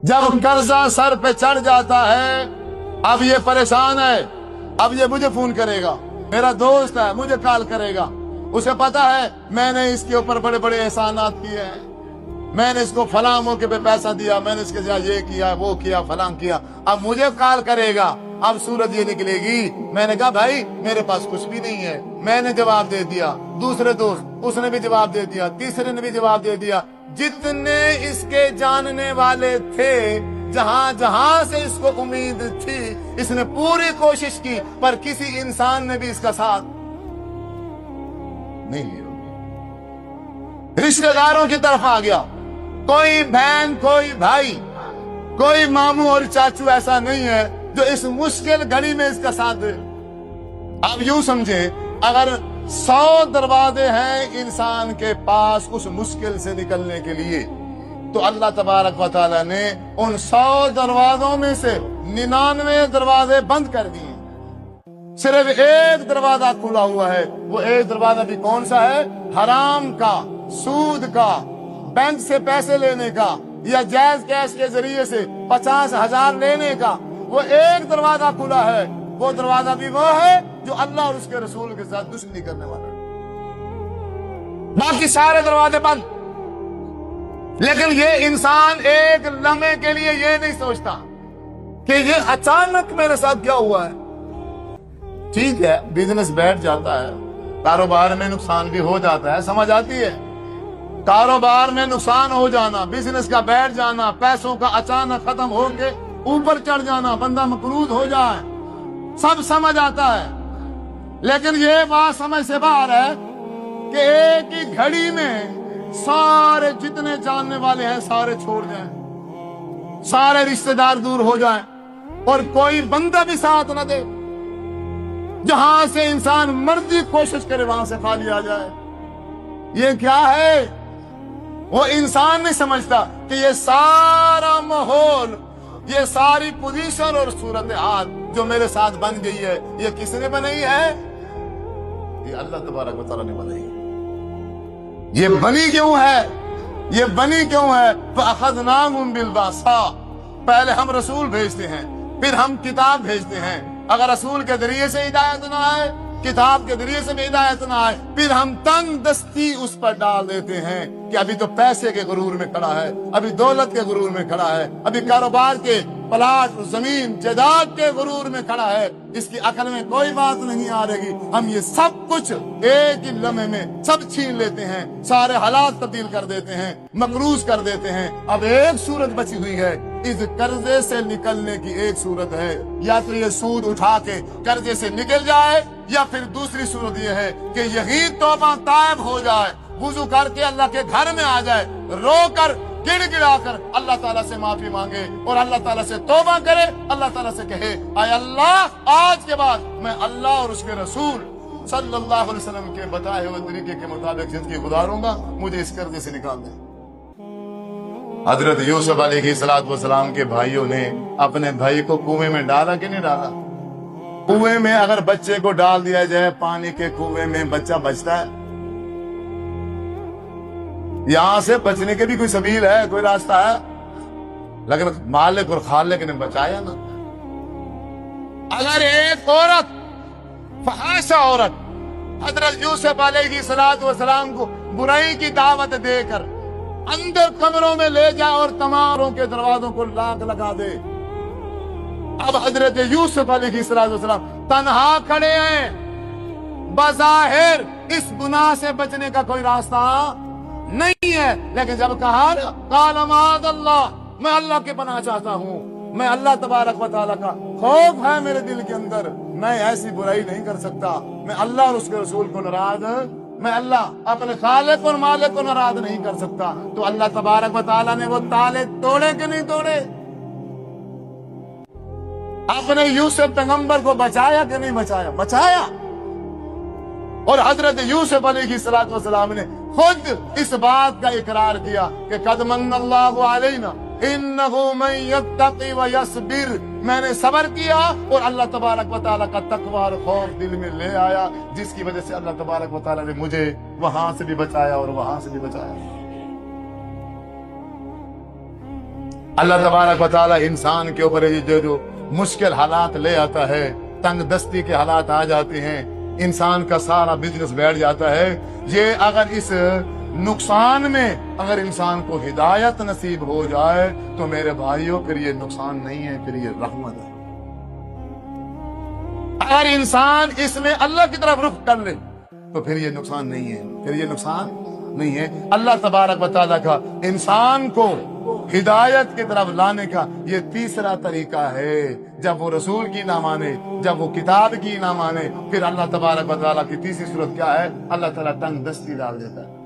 जब कर्जा सर पे चढ़ जाता है, अब ये परेशान है, अब ये मुझे फोन करेगा, मेरा दोस्त है, मुझे कॉल करेगा। उसे पता है मैंने इसके ऊपर बड़े बड़े एहसानात किए हैं, मैंने इसको फलां मौके पे पैसा दिया, मैंने इसके साथ ये किया, वो किया, फलां किया। अब मुझे कॉल करेगा, अब सूरत ये निकलेगी। मैंने कहा भाई मेरे पास कुछ भी नहीं है, मैंने जवाब दे दिया। दूसरे दोस्त उसने भी जवाब दे दिया, तीसरे ने भी जवाब दे दिया। जितने इसके जानने वाले थे, जहां जहां से इसको उम्मीद थी, इसने पूरी कोशिश की, पर किसी इंसान ने भी इसका साथ नहीं लिया। रिश्तेदारों की तरफ आ गया, कोई बहन, कोई भाई, कोई मामू और चाचू ऐसा नहीं है जो इस मुश्किल घड़ी में इसका साथ दे। अब यूं समझे, अगर 100 दरवाजे हैं इंसान के पास उस मुश्किल से निकलने के लिए, तो अल्लाह तबारक व तआला ने उन 100 दरवाजों में से 99 दरवाजे बंद कर दिए। सिर्फ एक दरवाजा खुला हुआ है। वो एक दरवाजा भी कौन सा है? हराम का, सूद का, बैंक से पैसे लेने का, या जायज कैश के जरिए से 50,000 लेने का। वो एक दरवाजा खुला है। वो दरवाजा भी वो है जो अल्लाह और उसके रसूल के साथ दुश्मनी करने वाला है। बाकी सारे दरवाजे बंद। लेकिन ये इंसान एक लम्हे के लिए ये नहीं सोचता कि ये अचानक मेरे साथ क्या हुआ है। ठीक है, बिजनेस बैठ जाता है, कारोबार में नुकसान भी हो जाता है, समझ आती है। कारोबार में नुकसान हो जाना, बिजनेस का बैठ जाना, पैसों का अचानक खत्म होके ऊपर चढ़ जाना, बंदा मकरूज हो जाए, सब समझ आता है। लेकिन ये बात समझ से बाहर है कि एक ही घड़ी में सारे जितने जानने वाले हैं सारे छोड़ जाएं, सारे रिश्तेदार दूर हो जाएं, और कोई बंदा भी साथ न दे। जहां से इंसान मर्जी कोशिश करे वहां से खाली आ जाए। ये क्या है? वो इंसान नहीं समझता कि ये सारा माहौल, ये सारी पोजीशन और सूरत हाल जो मेरे साथ बन गई है, ये किसने बनाई है? ये अल्लाह तबारक व तआला ने बनाई है। ये बनी क्यों है? ये बनी क्यों है? फअखज़नाहुम बिलबासा। पहले हम रसूल भेजते हैं, फिर हम किताब भेजते हैं। अगर रसूल के जरिए से हिदायत ना आए, किताब के जरिए से भी हिदायत ना आए, फिर हम तंग दस्ती उस पर डाल देते हैं कि अभी तो पैसे के गुरूर में खड़ा है, अभी दौलत के गुरूर में खड़ा है, अभी कारोबार के प्लाट, जमीन, जायदाद के गुरूर में खड़ा है, इसकी अकल में कोई बात नहीं आ रही। हम ये सब कुछ एक ही लम्हे में सब छीन लेते हैं, सारे हालात तब्दील कर देते हैं, मकरूज कर देते हैं। अब एक सूरत बची हुई है, इस कर्जे से निकलने की एक सूरत है, या तो ये सूद उठा के कर्जे से निकल जाए, या फिर दूसरी सूरत ये है कि यही तौबा तायब हो जाए, वुजू करके अल्लाह के घर में आ जाए, रो कर गिड़गिड़ा कर अल्लाह ताला से माफी मांगे और अल्लाह ताला से तौबा करे। अल्लाह ताला से कहे, आय अल्लाह, आज के बाद मैं अल्लाह और उसके रसूल सल्लल्लाहु अलैहि वसल्लम के बताए हुए तरीके के मुताबिक जिंदगी गुजारूंगा, मुझे इस कर्जे से निकाल दे। हजरत यूसुफ अलैहिस्सलाम के भाइयों ने अपने भाई को कुएं में डाला कि नहीं डाला? कुएं में अगर बच्चे को डाल दिया जाए, पानी के कुएं में बच्चा बचता है? यहां से बचने के भी कोई सबील है, कोई रास्ता है? लेकिन मालिक और खालिक ने बचाया ना। अगर एक औरत, फहाशा औरत, हजरत यूसुफ अलैहिस्सलाम को बुराई की दावत देकर अंदर कमरों में ले जाए और तमाम के दरवाजों को लाक लगा दे। अब हजरत यूसुफ अलैहिस्सलाम तन्हा खड़े हैं, बज़ाहिर इस गुनाह से बचने का कोई रास्ता नहीं है। लेकिन जब कहा क़ाल माअज़ल्लाह, मैं अल्लाह के पनाह चाहता हूँ, मैं अल्लाह तबारक व तआला का खौफ है मेरे दिल के अंदर, मैं ऐसी बुराई नहीं कर सकता, मैं अल्लाह और उसके रसूल को नाराज, मैं अल्लाह अपने खालिक और मालिक को नाराज नहीं कर सकता। तो अल्लाह तबारक व तआला ने वो ताले तोड़े कि नहीं तोड़े? अपने यूसुफ पैगंबर को बचाया कि नहीं बचाया? बचाया। और हजरत यूसुफ अलैहिस्सलाम ने खुद इस बात का इकरार किया कि कद मन्नल्लाहु अलैना इन्नहु मन यत्तक़ी व यस्बिर। मैंने सब्र किया और अल्लाह तबारक व तआला का तकवा और खौफ दिल में ले आया, जिसकी वजह से अल्लाह तबारक व तआला ने मुझे वहां से भी बचाया और वहां से भी बचाया। अल्लाह तबारक व तआला इंसान के ऊपर जो मुश्किल हालात ले आता है, तंग दस्ती के हालात आ जाते हैं, इंसान का सारा बिजनेस बैठ जाता है। ये अगर इस नुकसान में अगर इंसान को हिदायत नसीब हो जाए तो मेरे भाइयों फिर ये नुकसान नहीं है, फिर ये रहमत है। अगर इंसान इसमें अल्लाह की तरफ रुख कर ले तो फिर ये नुकसान नहीं है, फिर ये नुकसान नहीं है। अल्लाह तबारक व तआला का इंसान को हिदायत की तरफ लाने का ये तीसरा तरीका है। जब वो रसूल की ना माने, जब वो किताब की ना माने, फिर अल्लाह तबारक व तआला की तीसरी सूरत क्या है? अल्लाह ताला तंग दस्ती डाल देता है।